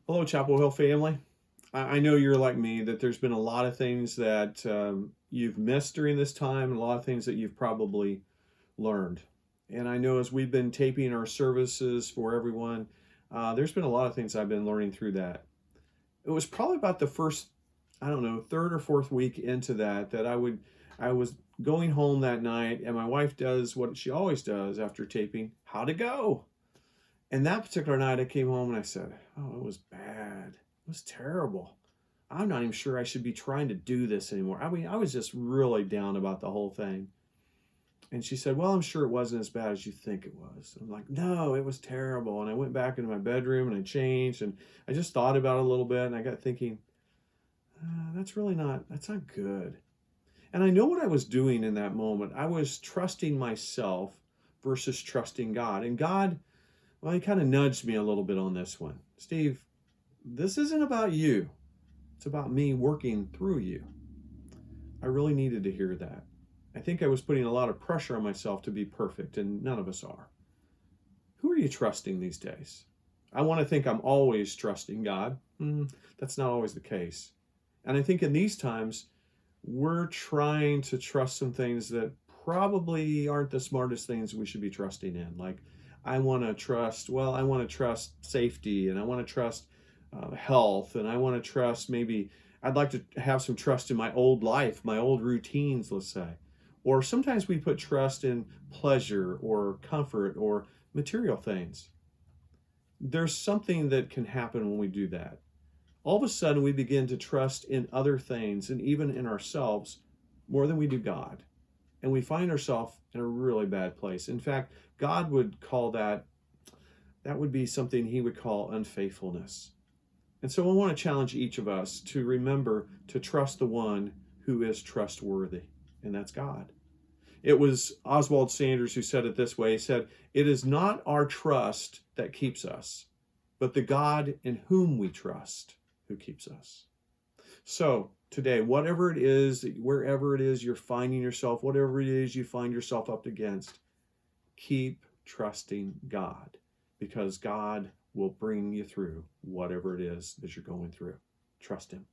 Hello, Chapel Hill family. I know you're like me, that there's been a lot of things that you've missed during this time, and a lot of things that you've probably learned. And I know as we've been taping our services for everyone, there's been a lot of things I've been learning through that. It was probably about the first, I don't know, third or fourth week into that I was going home that night, and my wife does what she always does after taping: how to go. And that particular night, I came home and I said, "Oh, it was bad. It was terrible. I'm not even sure I should be trying to do this anymore." I mean, I was just really down about the whole thing. And she said, "Well, I'm sure it wasn't as bad as you think it was." I'm like, "No, it was terrible." And I went back into my bedroom and I changed, and I just thought about it a little bit, and I got thinking, that's not good. And I know what I was doing in that moment. I was trusting myself versus trusting God. And God, well, he kind of nudged me a little bit on this one. "Steve, this isn't about you. It's about me working through you." I really needed to hear that. I think I was putting a lot of pressure on myself to be perfect, and none of us are. Who are you trusting these days? I want to think I'm always trusting God. That's not always the case. And I think in these times, we're trying to trust some things that probably aren't the smartest things we should be trusting in. Like, I want to trust, well, I want to trust safety, and I want to trust health, and I want to trust maybe, I'd like to have some trust in my old life, my old routines, let's say. Or sometimes we put trust in pleasure or comfort or material things. There's something that can happen when we do that. All of a sudden, we begin to trust in other things and even in ourselves more than we do God. And we find ourselves in a really bad place. In fact, God would call that would be something he would call unfaithfulness. And so I want to challenge each of us to remember to trust the one who is trustworthy, and that's God. It was Oswald Sanders who said it this way. He said, "It is not our trust that keeps us, but the God in whom we trust who keeps us." So today, whatever it is, wherever it is you're finding yourself, whatever it is you find yourself up against, keep trusting God, because God will bring you through whatever it is that you're going through. Trust him.